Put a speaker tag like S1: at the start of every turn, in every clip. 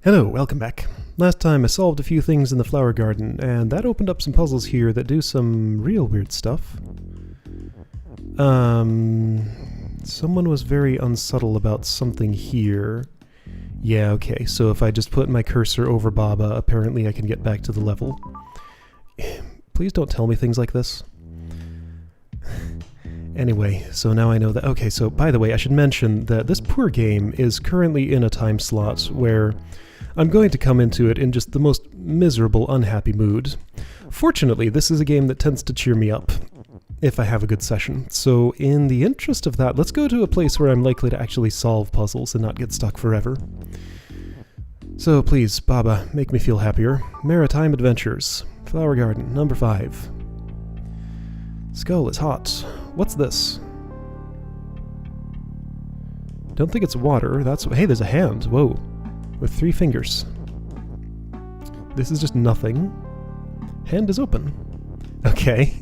S1: Hello, welcome back. Last time I solved a few things in the flower garden, and that opened up some puzzles here that do some real weird stuff. Someone was very unsubtle about something here. Yeah, okay, so if I just put my cursor over Baba, apparently I can get back to the level. Please don't tell me things like this. Anyway, so now I know that... Okay, so by the way, I should mention that this poor game is currently in a time slot where I'm going to come into it in just the most miserable, unhappy mood. Fortunately, this is a game that tends to cheer me up if I have a good session. So in the interest of that, let's go to a place where I'm likely to actually solve puzzles and not get stuck forever. So please, Baba, make me feel happier. Maritime Adventures. Flower Garden, number 5. Skull is hot. What's this? Don't think it's water. That's... Hey, there's a hand. Whoa. With 3 fingers. This is just nothing. Hand is open. Okay.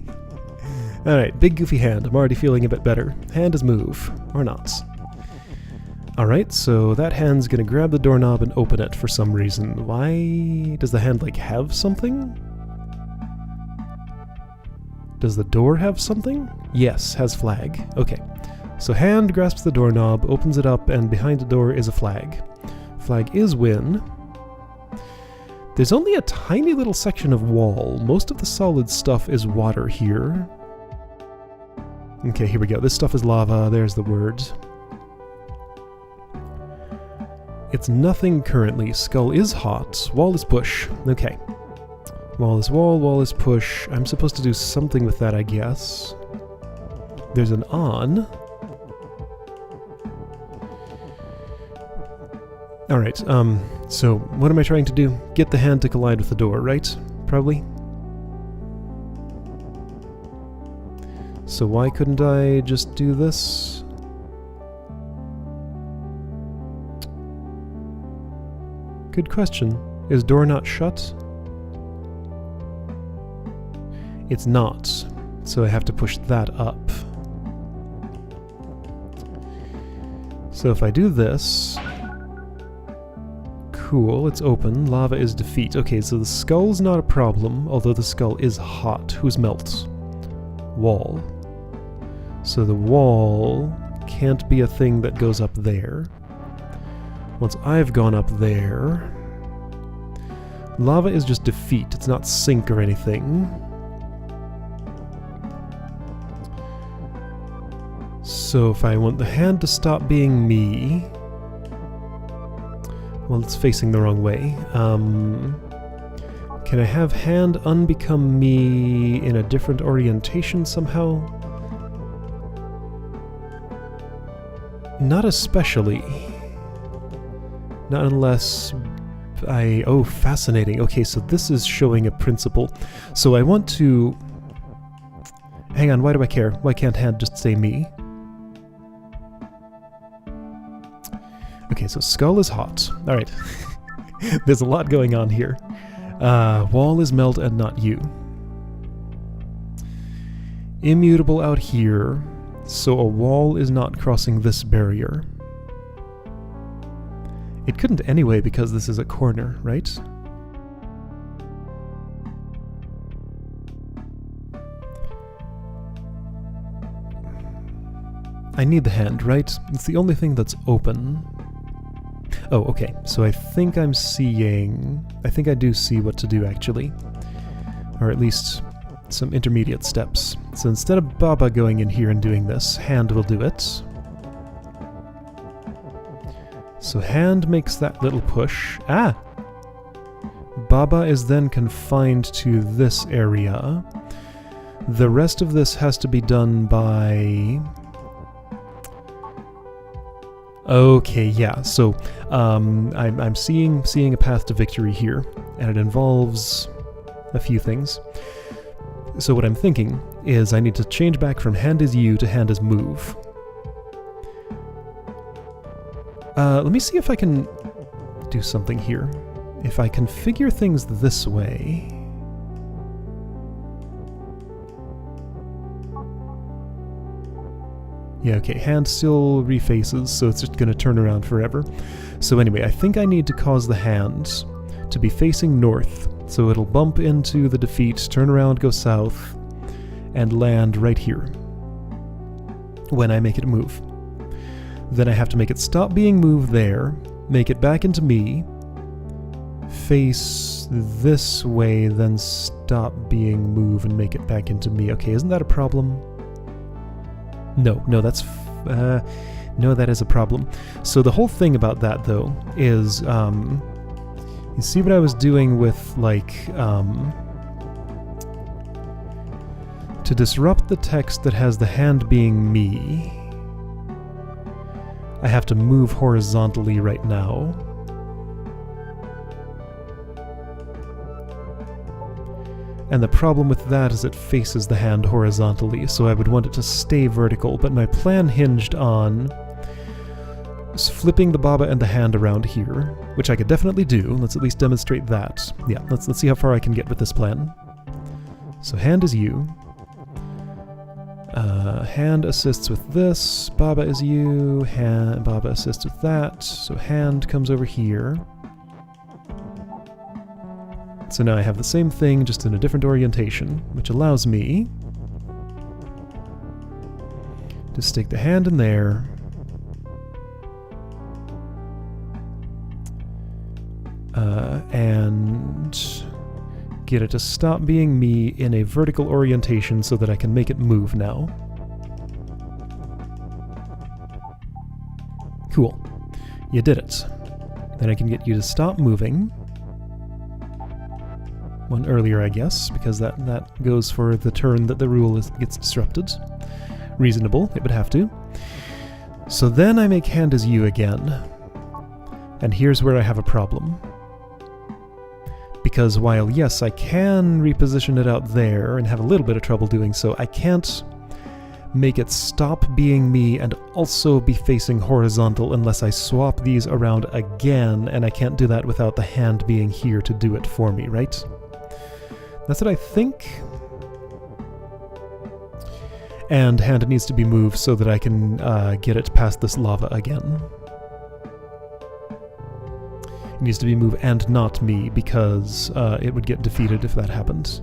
S1: Alright, big goofy hand. I'm already feeling a bit better. Hand is move. Or not. Alright, so that hand's gonna grab the doorknob and open it for some reason. Why... Does the hand, like, have something? Does the door have something? Yes, has flag. Okay. So hand grasps the doorknob, opens it up, and behind the door is a flag. Flag is win. There's only a tiny little section of wall. Most of the solid stuff is water here. Okay, here we go. This stuff is lava. There's the words. It's nothing currently. Skull is hot. Wall is push. Okay. Wall is wall, wall is push. I'm supposed to do something with that, I guess. There's an on. Alright, so what am I trying to do? Get the hand to collide with the door, right? Probably? So why couldn't I just do this? Good question. Is door not shut? It's not, so I have to push that up. So if I do this... Cool, it's open. Lava is defeat. Okay, so the skull's not a problem, although the skull is hot. Who's melt? Wall. So the wall can't be a thing that goes up there. Once I've gone up there... Lava is just defeat, it's not sink or anything. So if I want the hand to stop being me... Well, it's facing the wrong way. Can I have hand unbecome me in a different orientation somehow? Not especially. Not unless I... Oh, fascinating. Okay, so this is showing a principle. So I want to... Hang on, why do I care? Why can't hand just say me? Okay, so skull is hot. Alright. There's a lot going on here. Wall is melt and not you. Immutable out here, so a wall is not crossing this barrier. It couldn't anyway because this is a corner, right? I need the hand, right? It's the only thing that's open. Oh, okay, so I think I'm seeing... I think I do see what to do, actually. Or at least some intermediate steps. So instead of Baba going in here and doing this, hand will do it. So hand makes that little push. Ah! Baba is then confined to this area. The rest of this has to be done by... Okay, yeah, so I'm seeing a path to victory here, and it involves a few things. So what I'm thinking is I need to change back from hand is you to hand is move. Let me see if I can do something here. If I configure things this way... Yeah, okay, hand still refaces, so it's just gonna turn around forever. So anyway, I think I need to cause the hand to be facing north, so it'll bump into the defeat, turn around, go south, and land right here when I make it move. Then I have to make it stop being moved there, make it back into me, face this way, then stop being moved and make it back into me. Okay, isn't that a problem? No, that's... no, that is a problem. So the whole thing about that, though, is... you see what I was doing with, like... to disrupt the text that has the hand being me, I have to move horizontally right now. And the problem with that is it faces the hand horizontally, so I would want it to stay vertical, but my plan hinged on flipping the Baba and the hand around here, which I could definitely do. Let's at least demonstrate that. Yeah, let's see how far I can get with this plan. So hand is you. Hand assists with this, Baba is you, Baba assists with that, so hand comes over here. So now I have the same thing, just in a different orientation, which allows me to stick the hand in there, and get it to stop being me in a vertical orientation so that I can make it move now. Cool. You did it. Then I can get you to stop moving. One earlier, I guess, because that goes for the turn that the rule gets disrupted. Reasonable, it would have to. So then I make hand as you again. And here's where I have a problem. Because while, yes, I can reposition it out there and have a little bit of trouble doing so, I can't make it stop being me and also be facing horizontal unless I swap these around again, and I can't do that without the hand being here to do it for me, right? That's what I think. And hand needs to be moved so that I can get it past this lava again. It needs to be moved and not me, because it would get defeated if that happened.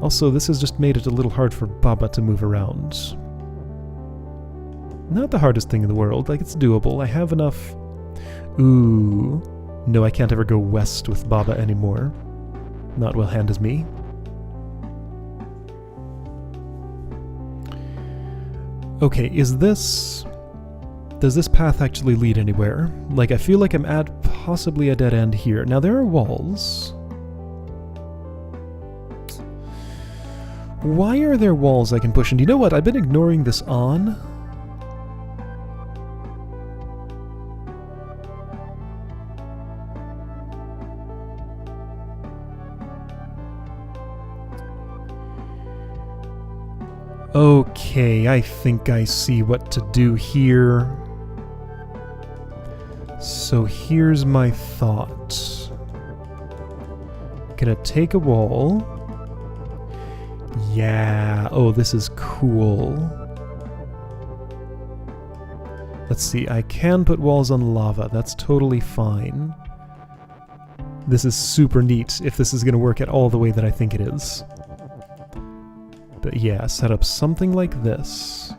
S1: Also, this has just made it a little hard for Baba to move around. Not the hardest thing in the world, like, it's doable. I have enough... Ooh... No, I can't ever go west with Baba anymore. Not while hand is me. Okay, is this... Does this path actually lead anywhere? Like, I feel like I'm at possibly a dead end here. Now, there are walls. Why are there walls I can push? And you know what? I've been ignoring this on. Okay, I think I see what to do here. So here's my thought. Gonna take a wall. Yeah, oh, this is cool. Let's see, I can put walls on lava, that's totally fine. This is super neat if this is gonna work at all the way that I think it is. But yeah, set up something like this.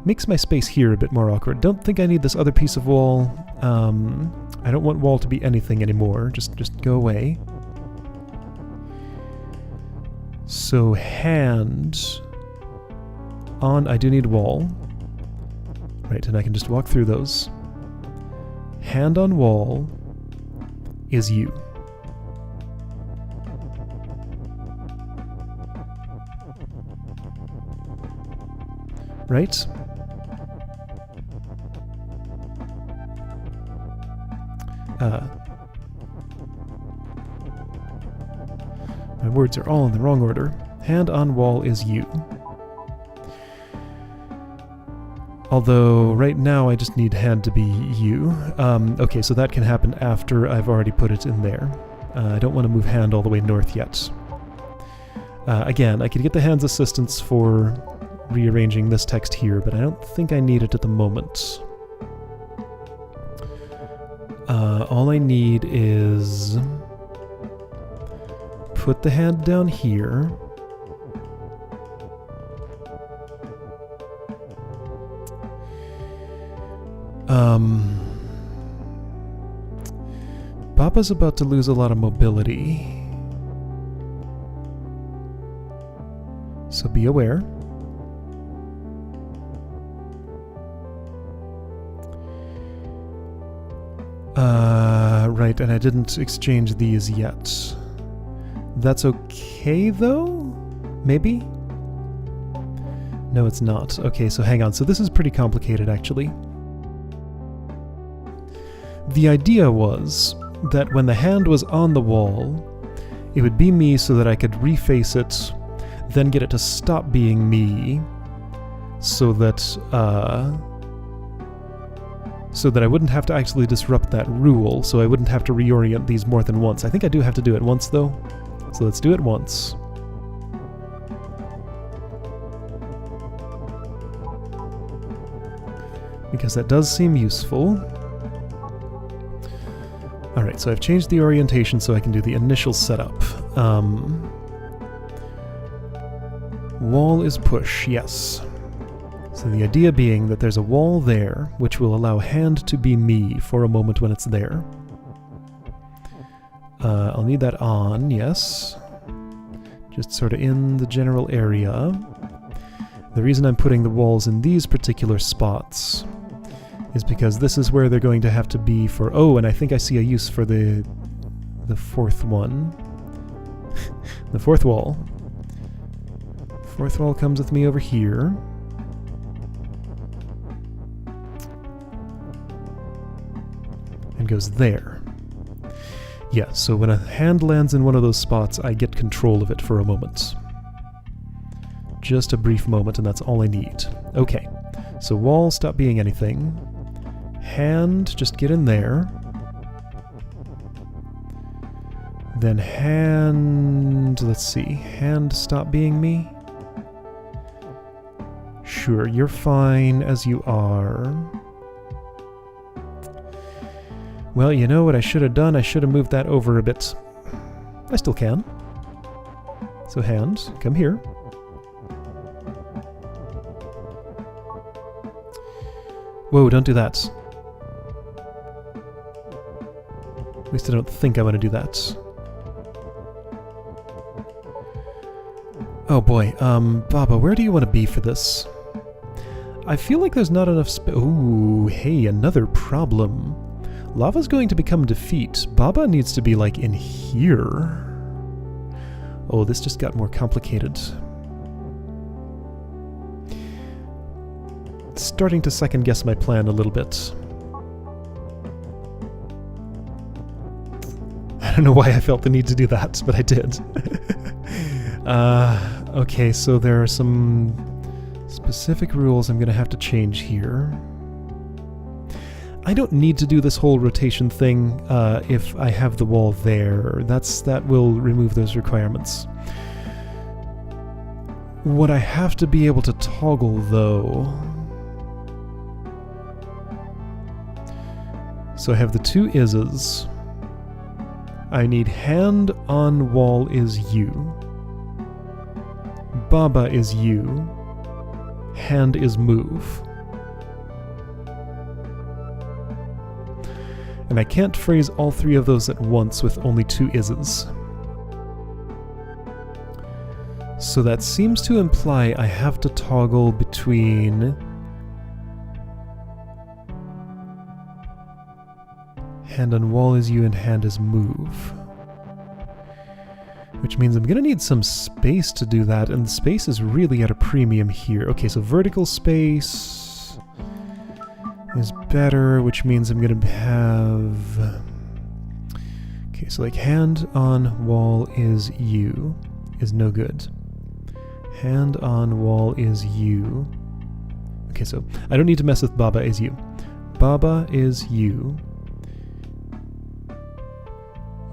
S1: Makes my space here a bit more awkward. Don't think I need this other piece of wall. I don't want wall to be anything anymore. Just go away. So hand on, I do need wall. Right, and I can just walk through those. Hand on wall is you. Right? My words are all in the wrong order. Hand on wall is you. Although, right now I just need hand to be you. Okay, so that can happen after I've already put it in there. I don't want to move hand all the way north yet. Again, I could get the hand's assistance for rearranging this text here, but I don't think I need it at the moment. All I need is put the hand down here. Baba's about to lose a lot of mobility, so be aware. Right, and I didn't exchange these yet. That's okay, though? Maybe? No, it's not. Okay, so hang on. So this is pretty complicated, actually. The idea was that when the hand was on the wall, it would be me so that I could reface it, then get it to stop being me, so that I wouldn't have to actually disrupt that rule, so I wouldn't have to reorient these more than once. I think I do have to do it once, though. So let's do it once. Because that does seem useful. Alright, so I've changed the orientation so I can do the initial setup. Wall is push, yes. So the idea being that there's a wall there, which will allow hand to be me for a moment when it's there. I'll need that on, yes. Just sort of in the general area. The reason I'm putting the walls in these particular spots is because this is where they're going to have to be for... Oh, and I think I see a use for the fourth one. The fourth wall. Fourth wall comes with me over here. And goes there. Yeah, so when a hand lands in one of those spots, I get control of it for a moment. Just a brief moment, and that's all I need. Okay, so wall, stop being anything. Hand, just get in there. Then hand, let's see, hand, stop being me. Sure, you're fine as you are. Well, you know what I should have done? I should have moved that over a bit. I still can. So hand, come here. Whoa, don't do that. At least I don't think I want to do that. Oh boy, Baba, where do you want to be for this? I feel like there's not enough space. Ooh, hey, another problem. Lava's going to become defeat. Baba needs to be, like, in here. Oh, this just got more complicated. Starting to second-guess my plan a little bit. I don't know why I felt the need to do that, but I did. Okay, so there are some specific rules I'm going to have to change here. I don't need to do this whole rotation thing if I have the wall there. That will remove those requirements. What I have to be able to toggle, though... So I have the two is's. I need hand on wall is you. Baba is you. Hand is move. And I can't phrase all three of those at once with only two is's. So that seems to imply I have to toggle between hand on wall is you and hand is move. Which means I'm going to need some space to do that, and space is really at a premium here. Okay, so vertical space is better, which means I'm going to have... Okay, so like hand on wall is you is no good. Hand on wall is you. Okay, so I don't need to mess with Baba is you. Baba is you.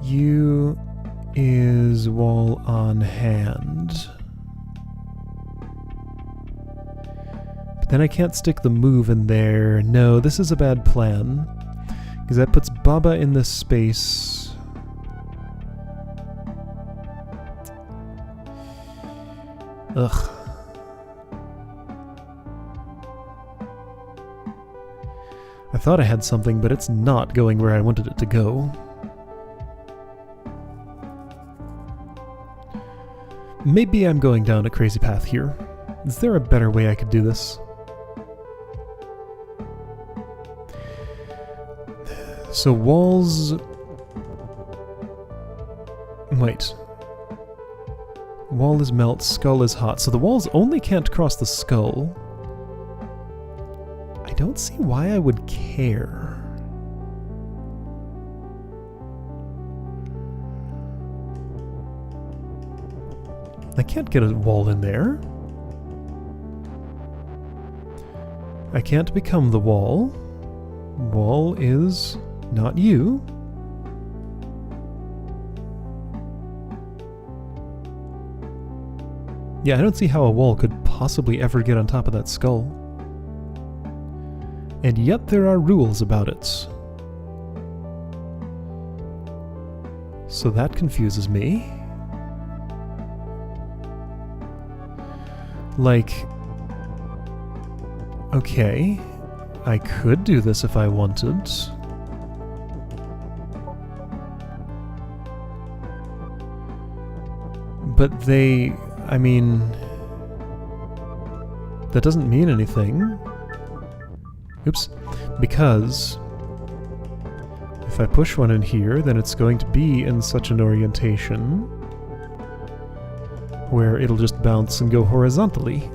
S1: You is wall on hand. But then I can't stick the move in there. No, this is a bad plan. Because that puts Baba in this space. Ugh. I thought I had something, but it's not going where I wanted it to go. Maybe I'm going down a crazy path here. Is there a better way I could do this? So walls... Wait. Wall is melt, skull is hot. So the walls only can't cross the skull. I don't see why I would care. I can't get a wall in there. I can't become the wall. Wall is not you. Yeah, I don't see how a wall could possibly ever get on top of that skull. And yet there are rules about it. So that confuses me. Like, okay, I could do this if I wanted. But I mean, that doesn't mean anything. Oops, because if I push one in here, then it's going to be in such an orientation where it'll just bounce and go horizontally.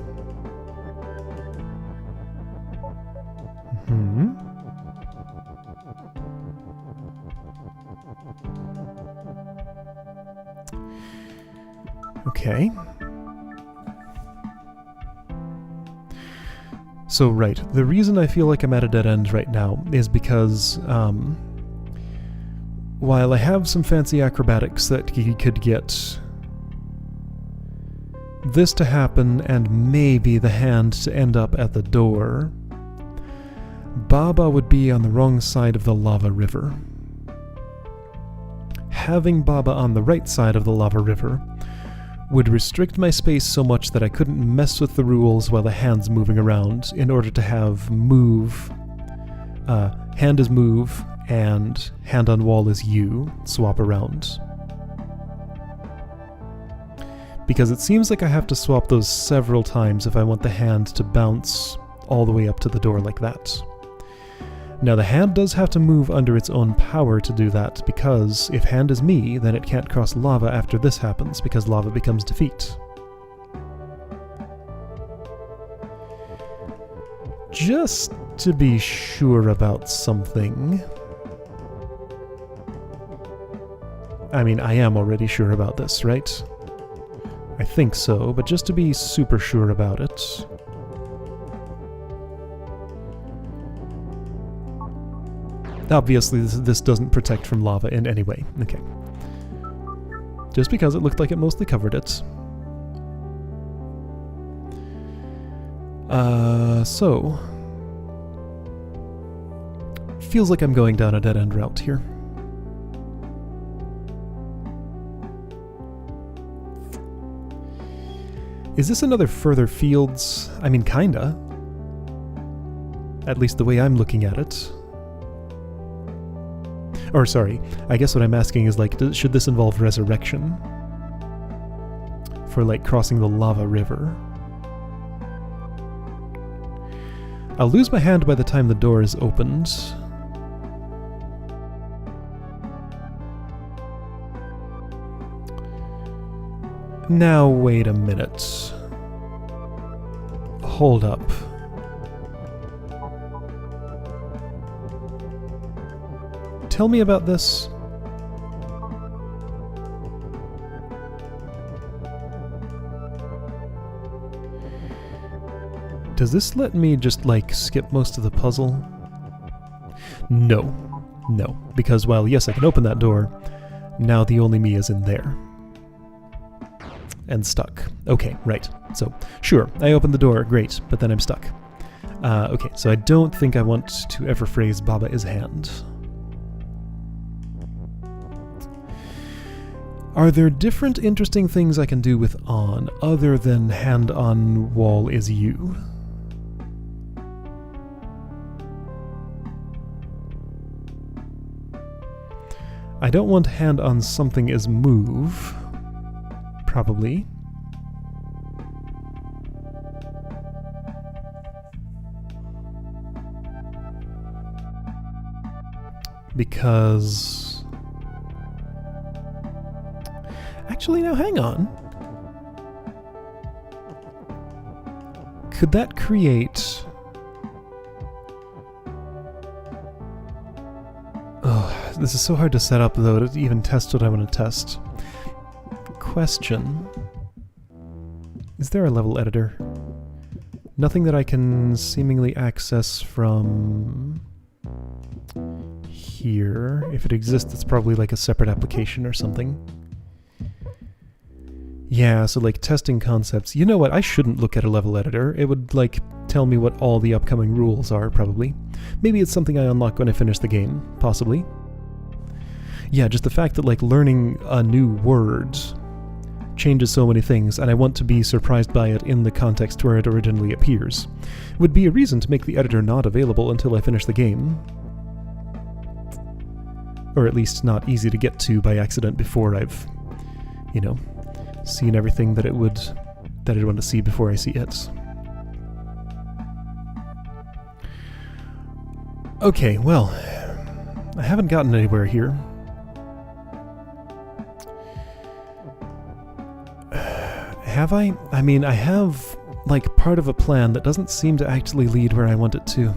S1: Okay. So, right, the reason I feel like I'm at a dead end right now is because, while I have some fancy acrobatics that he could get this to happen and maybe the hand to end up at the door, Baba would be on the wrong side of the lava river. Having Baba on the right side of the lava river would restrict my space so much that I couldn't mess with the rules while the hand's moving around in order to have move, hand is move, and hand on wall is you, swap around. Because it seems like I have to swap those several times if I want the hand to bounce all the way up to the door like that. Now the hand does have to move under its own power to do that, because if hand is me, then it can't cross lava after this happens, because lava becomes defeat. Just to be sure about something. I mean, I am already sure about this, right? I think so, but just to be super sure about it. Obviously, this doesn't protect from lava in any way. Okay. Just because it looked like it mostly covered it. So... feels like I'm going down a dead-end route here. Is this another further fields? I mean, kinda. At least the way I'm looking at it. Or sorry, I guess what I'm asking is, like, should this involve resurrection? For, like, crossing the lava river? I'll lose my hand by the time the door is opened. Now, wait a minute. Hold up. Tell me about this. Does this let me just, like, skip most of the puzzle? No. No. Because while, yes, I can open that door, Now the only me is in there. And stuck. Okay, right. So, sure, I opened the door, great, but then I'm stuck. Okay, so I don't think I want to ever phrase Baba is hand. Are there different interesting things I can do with on, other than hand on wall is you? I don't want hand on something as move. Probably. Because... Actually, now hang on. Could that create... Oh, this is so hard to set up, though, to even test what I want to test. Question. Is there a level editor? Nothing that I can seemingly access from here. If it exists, it's probably like a separate application or something. Yeah, so like testing concepts. You know what? I shouldn't look at a level editor. It would like tell me what all the upcoming rules are, probably. Maybe it's something I unlock when I finish the game, possibly. Yeah, just the fact that like learning a new word changes so many things, and I want to be surprised by it in the context where it originally appears. Would be a reason to make the editor not available until I finish the game. Or at least not easy to get to by accident before I've, you know, seen everything that I'd want to see before I see it. Okay, well, I haven't gotten anywhere here. Have I? I mean, I have, like, part of a plan that doesn't seem to actually lead where I want it to.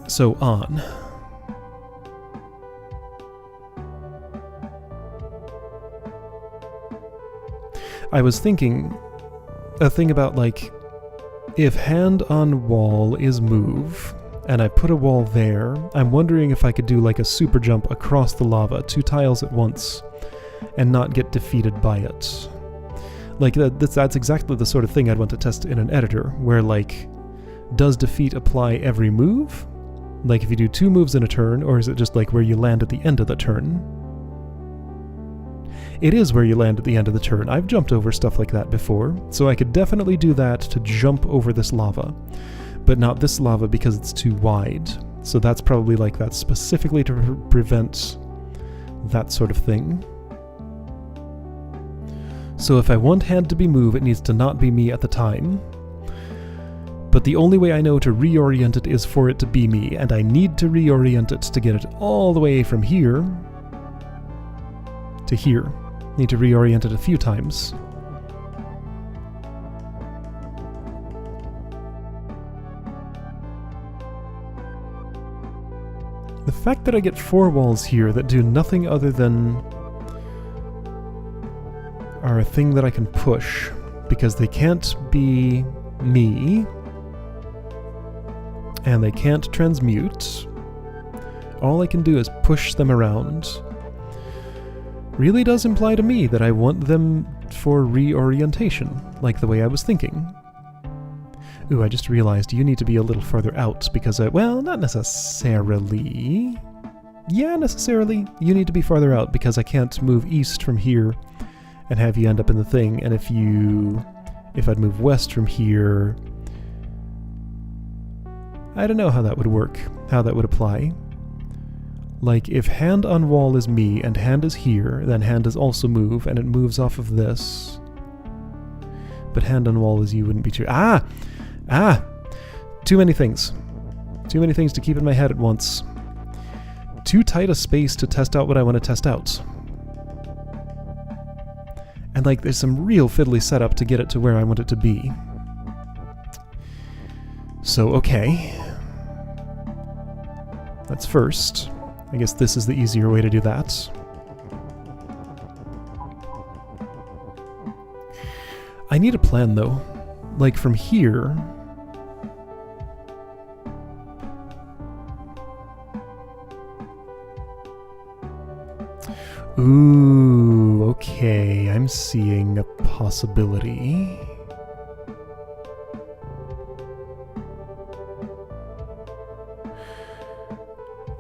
S1: So, on. I was thinking a thing about, like, if hand on wall is move, and I put a wall there, I'm wondering if I could do, like, a super jump across the lava, 2 tiles at once, and not get defeated by it. Like, that's exactly the sort of thing I'd want to test in an editor, where, like, does defeat apply every move? Like, if you do 2 moves in a turn, or is it just, like, where you land at the end of the turn? It is where you land at the end of the turn. I've jumped over stuff like that before, so I could definitely do that to jump over this lava. But not this lava because it's too wide. So that's probably like that specifically to prevent that sort of thing. So if I want hand to be move, it needs to not be me at the time. But the only way I know to reorient it is for it to be me, and I need to reorient it to get it all the way from here to here. Need to reorient it a few times. The fact that I get 4 walls here that do nothing other than are a thing that I can push, because they can't be me, and they can't transmute. All I can do is push them around. Really does imply to me that I want them for reorientation, like the way I was thinking. Ooh, I just realized you need to be a little further out, because well, not necessarily. Yeah, necessarily. You need to be farther out, because I can't move east from here and have you end up in the thing, and if I'd move west from here, I don't know how that would work, how that would apply. Like, if hand on wall is me and hand is here, then hand is also move, and it moves off of this. But hand on wall is you wouldn't be true. Ah! Too many things. Too many things to keep in my head at once. Too tight a space to test out what I want to test out. And, like, there's some real fiddly setup to get it to where I want it to be. So, okay. That's first. I guess this is the easier way to do that. I need a plan, though. Like, from here... Ooh, okay, I'm seeing a possibility.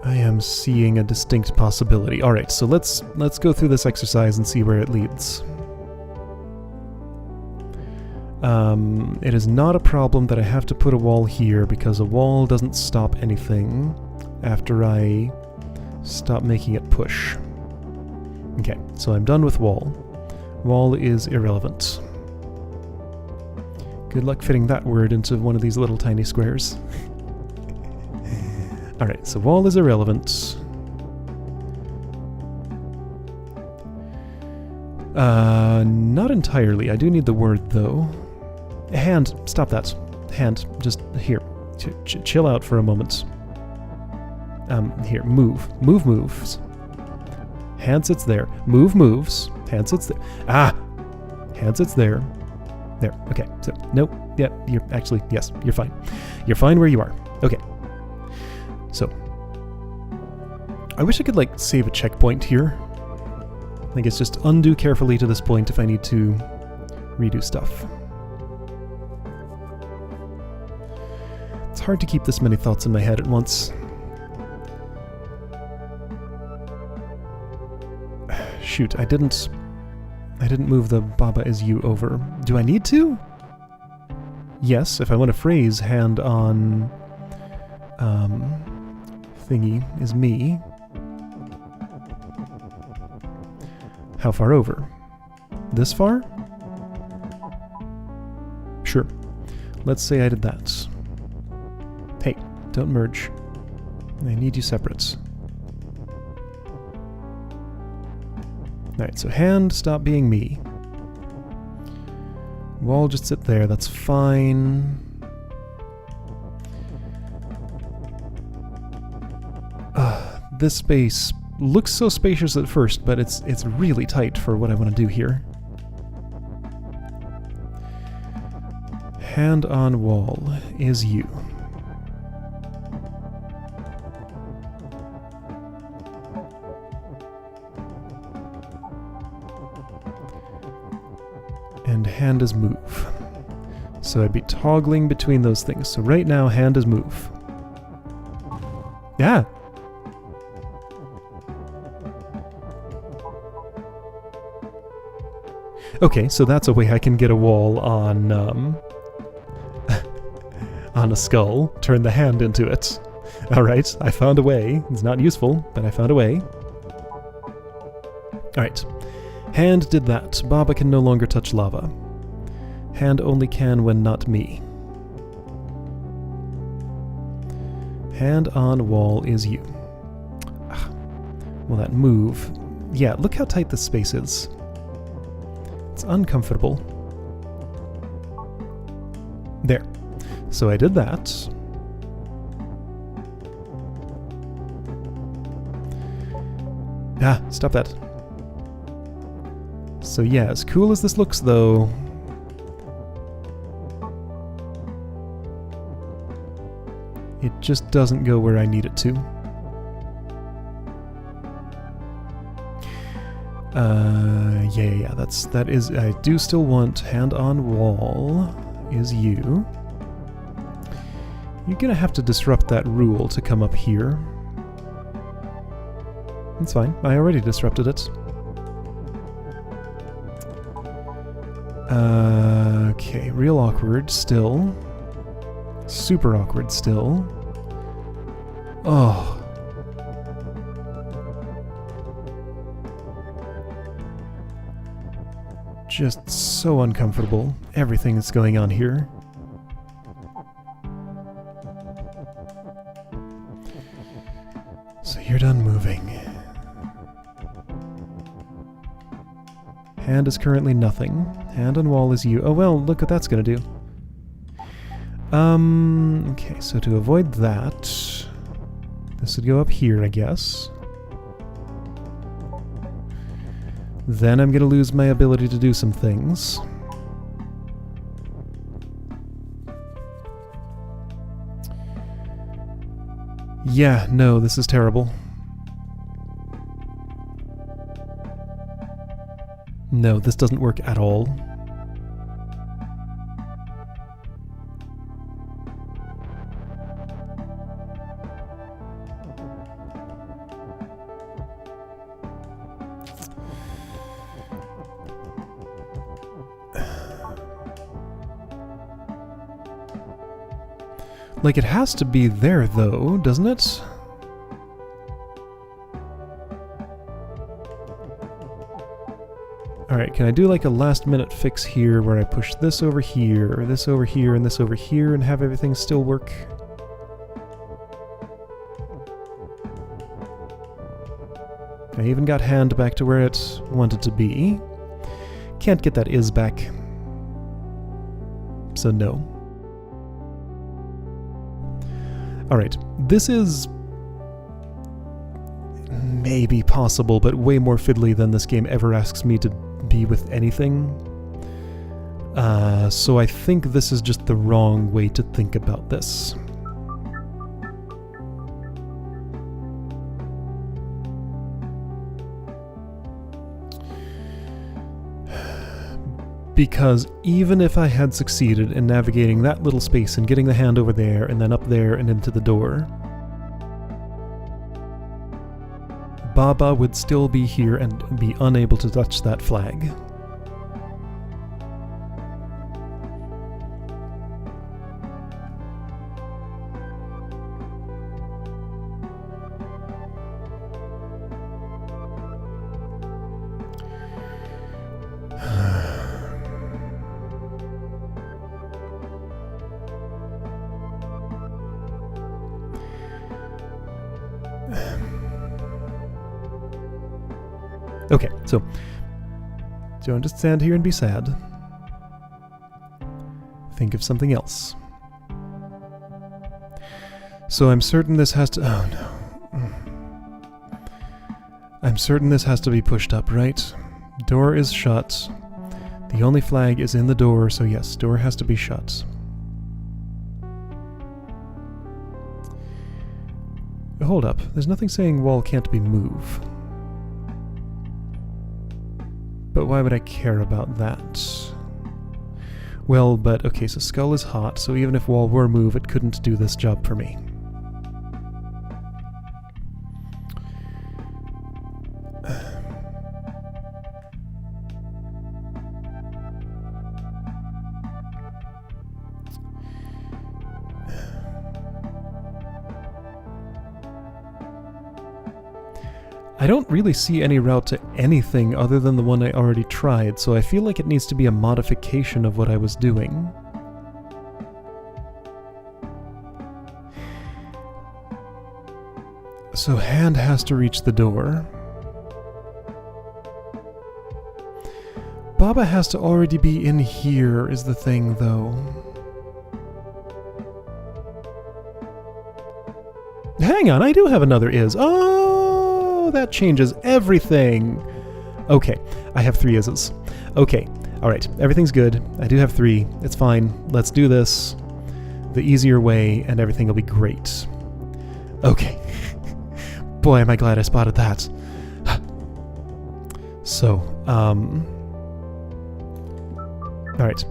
S1: I am seeing a distinct possibility. All right, so let's go through this exercise and see where it leads. It is not a problem that I have to put a wall here because a wall doesn't stop anything after I stop making it push. Okay, so I'm done with wall. Wall is irrelevant. Good luck fitting that word into one of these little tiny squares. Alright, so wall is irrelevant. Not entirely. I do need the word, though. Hand, stop that. Hand, just here. Chill out for a moment. Here, move. Move moves. Hand sits there. Move moves. Hand sits there. Ah! Hand sits there. There. Okay, so, nope. Yeah, you're actually, yes, you're fine. You're fine where you are. Okay. So, I wish I could, like, save a checkpoint here. I think it's just undo carefully to this point if I need to redo stuff. It's hard to keep this many thoughts in my head at once. Shoot, I didn't move the Baba is you over. Do I need to? Yes, if I want to phrase hand on thingy is me. How far over? This far? Sure. Let's say I did that. Hey, don't merge. I need you separate. Alright, so hand, stop being me. Wall, just sit there, that's fine. This space looks so spacious at first, but it's really tight for what I want to do here. Hand on wall is you. And hand is move. So I'd be toggling between those things. So right now, hand is move. Yeah. Okay, so that's a way I can get a wall on, on a skull, turn the hand into it. Alright, I found a way. It's not useful, but I found a way. Alright. Hand did that. Baba can no longer touch lava. Hand only can when not me. Hand on wall is you. Well, that move... Yeah, look how tight this space is. It's uncomfortable. There. So I did that. Ah, stop that. So yeah, as cool as this looks though, it just doesn't go where I need it to. Yeah, that is, I do still want hand on wall is you. You're gonna have to disrupt that rule to come up here. It's fine, I already disrupted it. Okay, real awkward still. Super awkward still. Oh. Just so uncomfortable, everything that's going on here. So you're done moving. Hand is currently nothing. Hand on wall is you. Oh well, look what that's gonna do. Okay, so to avoid that, this would go up here, I guess. Then I'm gonna lose my ability to do some things. Yeah, no, this is terrible. No, this doesn't work at all. Like, it has to be there, though, doesn't it? Alright, can I do like a last-minute fix here where I push this over here, or this over here, and this over here, and have everything still work? I even got hand back to where it wanted to be. Can't get that is back. So no. Alright, this is maybe possible, but way more fiddly than this game ever asks me to be with anything. So I think this is just the wrong way to think about this. Because even if I had succeeded in navigating that little space and getting the hand over there and then up there and into the door, Baba would still be here and be unable to touch that flag. Okay, so don't just stand here and be sad. Think of something else. So I'm certain this has to... Oh no. I'm certain this has to be pushed up, right? Door is shut. The only flag is in the door, so yes, door has to be shut. Hold up, there's nothing saying wall can't be moved. But why would I care about that? Well, but okay, so skull is hot, so even if wall were move, it couldn't do this job for me. I don't really see any route to anything other than the one I already tried, so I feel like it needs to be a modification of what I was doing. So hand has to reach the door. Baba has to already be in here, is the thing, though. Hang on, I do have another is. Oh, that changes everything. Okay, I have 3 is's. Okay, alright, everything's good. I do have 3. It's fine. Let's do this the easier way, and everything will be great. Okay. Boy, am I glad I spotted that. So, alright.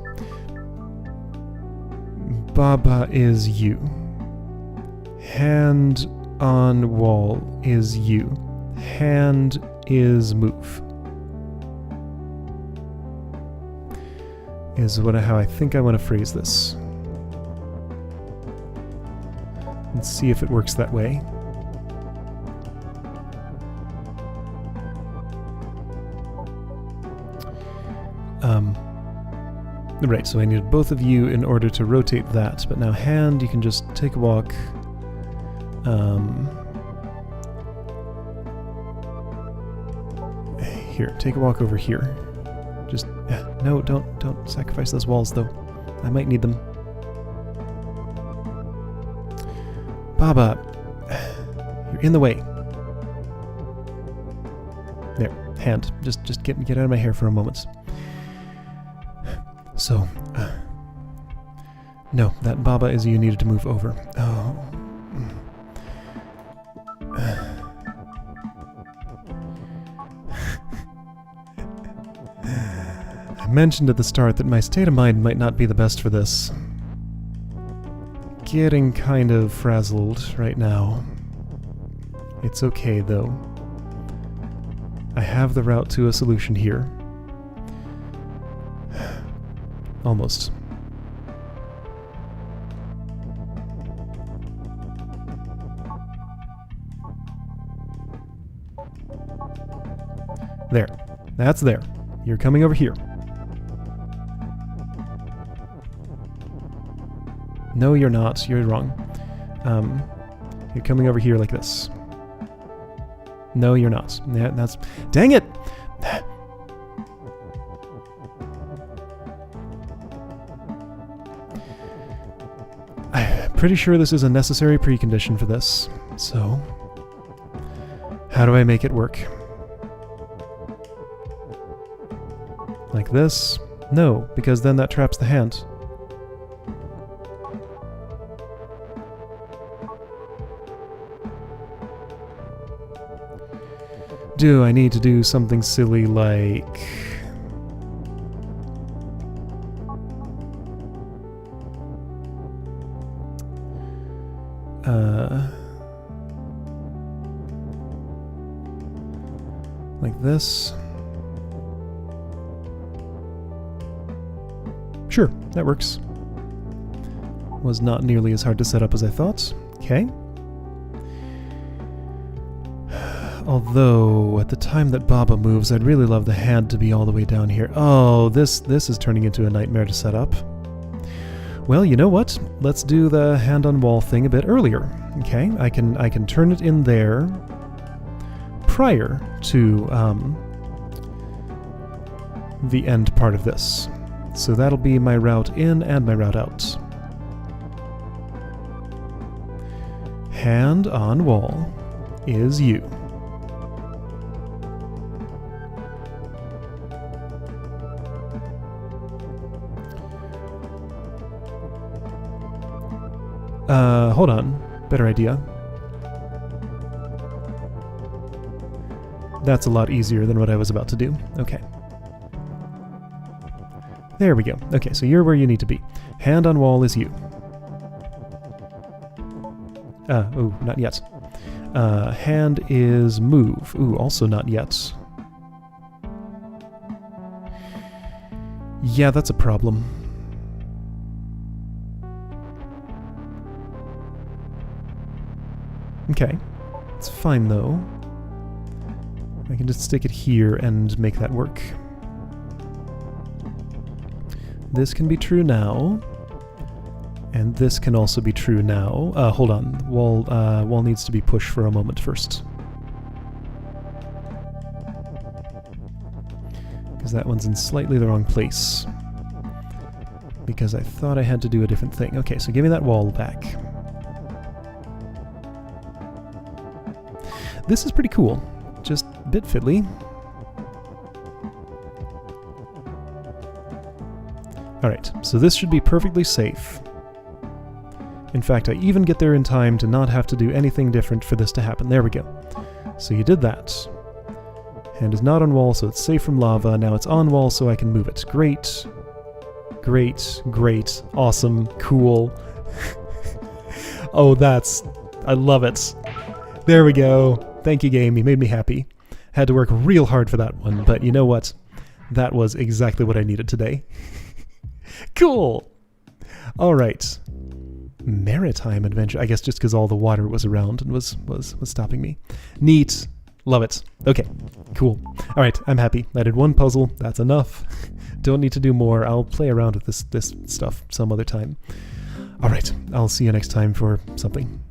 S1: Baba is you. Hand on wall is you. Hand is move. Is how I think I want to phrase this. Let's see if it works that way. Right, so I needed both of you in order to rotate that, but now hand, you can just take a walk. Here, take a walk over here. Just, no, don't sacrifice those walls, though. I might need them. Baba, you're in the way. There, hand. Just get out of my hair for a moment. So, no, that Baba is you needed to move over. Oh. mentioned at the start that my state of mind might not be the best for this. Getting kind of frazzled right now. It's okay, though. I have the route to a solution here. Almost. There. That's there. You're coming over here. No, you're not. You're wrong. You're coming over here like this. No, you're not. Yeah, that's... Dang it! I'm pretty sure this is a necessary precondition for this. So... how do I make it work? Like this? No, because then that traps the hand. Do I need to do something silly like... like this? Sure, that works. Was not nearly as hard to set up as I thought. Okay. Although, at the time that Baba moves, I'd really love the hand to be all the way down here. Oh, this is turning into a nightmare to set up. Well, you know what? Let's do the hand on wall thing a bit earlier. Okay, I can turn it in there prior to the end part of this. So that'll be my route in and my route out. Hand on wall is you. Hold on. Better idea. That's a lot easier than what I was about to do. Okay. There we go. Okay, so you're where you need to be. Hand on wall is you. Oh, not yet. Hand is move. Ooh, also not yet. Yeah, that's a problem. Okay. It's fine, though. I can just stick it here and make that work. This can be true now. And this can also be true now. Hold on. Wall needs to be pushed for a moment first. Because that one's in slightly the wrong place. Because I thought I had to do a different thing. Okay, so give me that wall back. This is pretty cool. Just a bit fiddly. Alright, so this should be perfectly safe. In fact, I even get there in time to not have to do anything different for this to happen. There we go. So you did that. Hand is not on wall, so it's safe from lava. Now it's on wall, so I can move it. Great. Great. Great. Awesome. Cool. Oh, I love it. There we go. Thank you, game. You made me happy. Had to work real hard for that one, but you know what? That was exactly what I needed today. Cool! Alright. Maritime adventure. I guess just because all the water was around and was stopping me. Neat. Love it. Okay. Cool. Alright, I'm happy. I did one puzzle. That's enough. Don't need to do more. I'll play around with this stuff some other time. Alright, I'll see you next time for something.